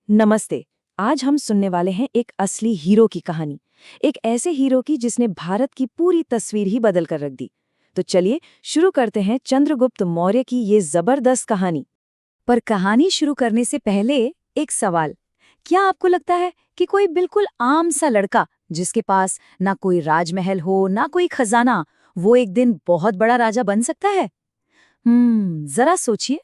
नमस्ते। आज हम सुनने वाले हैं एक असली हीरो की कहानी। एक ऐसे हीरो की जिसने भारत की पूरी तस्वीर ही बदल कर रख दी। तो चलिए शुरू करते हैं चंद्रगुप्त मौर्य की ये जबरदस्त कहानी। पर कहानी शुरू करने से पहले एक सवाल। क्या आपको लगता है कि कोई बिल्कुल आम सा लड़का जिसके पास ना कोई राजमहल हो ना कोई खजाना, वो एक दिन बहुत बड़ा राजा बन सकता है? जरा सोचिए,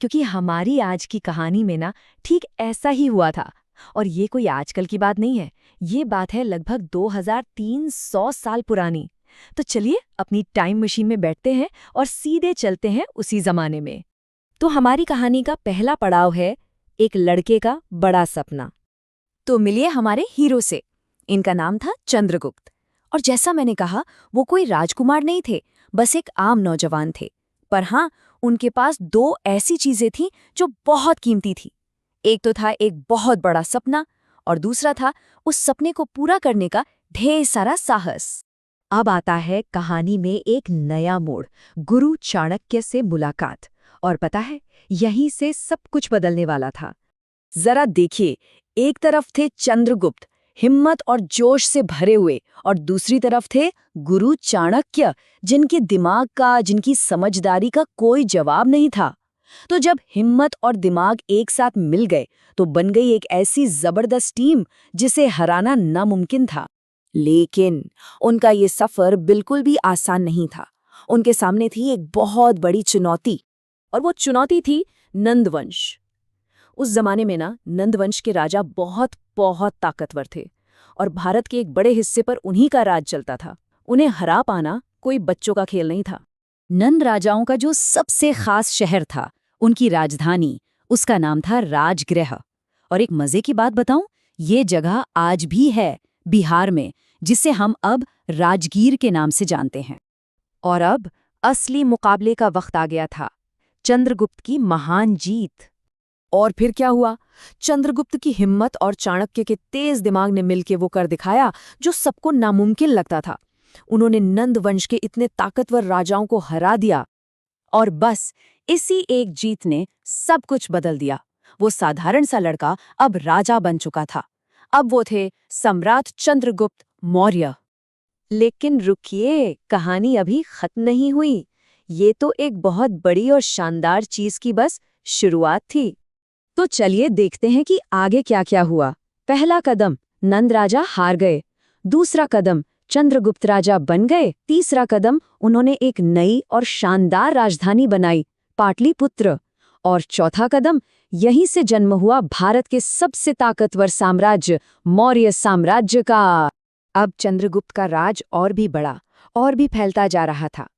क्योंकि हमारी आज की कहानी में ना ठीक ऐसा ही हुआ था। और ये कोई आजकल की बात नहीं है, ये बात है लगभग 2300 साल पुरानी। तो चलिए अपनी टाइम मशीन में बैठते हैं और सीधे चलते हैं उसी जमाने में। तो हमारी कहानी का पहला पड़ाव है एक लड़के का बड़ा सपना। तो मिलिए हमारे हीरो से। इनका नाम था चंद्रगुप्त। और जैसा मैंने कहा, वो कोई राजकुमार नहीं थे, बस एक आम नौजवान थे। पर हाँ, उनके पास दो ऐसी चीजें थीं जो बहुत कीमती थी। एक तो था एक बहुत बड़ा सपना, और दूसरा था उस सपने को पूरा करने का ढेर सारा साहस। अब आता है कहानी में एक नया मोड़, गुरु चाणक्य से मुलाकात। और पता है, यहीं से सब कुछ बदलने वाला था। जरा देखिए, एक तरफ थे चंद्रगुप्त, हिम्मत और जोश से भरे हुए, और दूसरी तरफ थे गुरु चाणक्य, जिनके दिमाग का, जिनकी समझदारी का कोई जवाब नहीं था। तो जब हिम्मत और दिमाग एक साथ मिल गए तो बन गई एक ऐसी जबरदस्त टीम जिसे हराना नामुमकिन था। लेकिन उनका ये सफर बिल्कुल भी आसान नहीं था। उनके सामने थी एक बहुत बड़ी चुनौती, और वो चुनौती थी नंदवंश। उस जमाने में ना नंदवंश के राजा बहुत बहुत ताकतवर थे, और भारत के एक बड़े हिस्से पर उन्हीं का राज चलता था। उन्हें हरा पाना कोई बच्चों का खेल नहीं था। नंद राजाओं का जो सबसे खास शहर था, उनकी राजधानी, उसका नाम था राजगृह। और एक मजे की बात बताऊं, ये जगह आज भी है बिहार में, जिसे हम अब राजगीर के नाम से जानते हैं। और अब असली मुकाबले का वक्त आ गया था, चंद्रगुप्त की महान जीत। और फिर क्या हुआ? चंद्रगुप्त की हिम्मत और चाणक्य के तेज दिमाग ने मिलकर वो कर दिखाया जो सबको नामुमकिन लगता था। उन्होंने नंद वंश के इतने ताकतवर राजाओं को हरा दिया। और बस इसी एक जीत ने सब कुछ बदल दिया। वो साधारण सा लड़का अब राजा बन चुका था। अब वो थे सम्राट चंद्रगुप्त मौर्य। लेकिन रुकिए, कहानी अभी खत्म नहीं हुई। ये तो एक बहुत बड़ी और शानदार चीज की बस शुरुआत थी। तो चलिए देखते हैं कि आगे क्या क्या हुआ। पहला कदम, नंद राजा हार गए। दूसरा कदम, चंद्रगुप्त राजा बन गए। तीसरा कदम, उन्होंने एक नई और शानदार राजधानी बनाई, पाटलिपुत्र। और चौथा कदम, यहीं से जन्म हुआ भारत के सबसे ताकतवर साम्राज्य, मौर्य साम्राज्य का। अब चंद्रगुप्त का राज और भी बड़ा, और भी फैलता जा रहा था।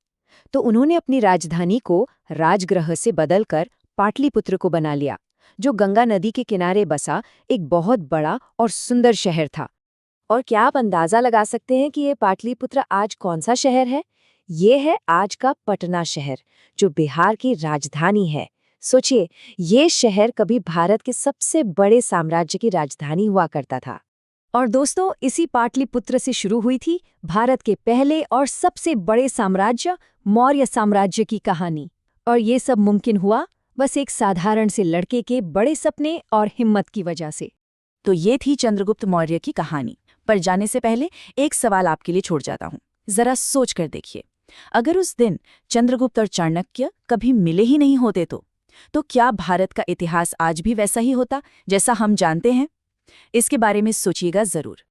तो उन्होंने अपनी राजधानी को राजगृह से बदलकर पाटलिपुत्र को बना लिया, जो गंगा नदी के किनारे बसा एक बहुत बड़ा और सुंदर शहर था। और क्या आप अंदाजा लगा सकते हैं कि ये पाटलिपुत्र आज कौन सा शहर है? ये है आज का पटना शहर, जो बिहार की राजधानी है। सोचिए, ये शहर कभी भारत के सबसे बड़े साम्राज्य की राजधानी हुआ करता था। और दोस्तों, इसी पाटलिपुत्र से शुरू हुई थी भारत के पहले और सबसे बड़े साम्राज्य, मौर्य साम्राज्य की कहानी। और ये सब मुमकिन हुआ बस एक साधारण से लड़के के बड़े सपने और हिम्मत की वजह से। तो ये थी चंद्रगुप्त मौर्य की कहानी। पर जाने से पहले एक सवाल आपके लिए छोड़ जाता हूँ। जरा सोच कर देखिए, अगर उस दिन चंद्रगुप्त और चाणक्य कभी मिले ही नहीं होते तो क्या भारत का इतिहास आज भी वैसा ही होता जैसा हम जानते हैं? इसके बारे में सोचिएगा जरूर।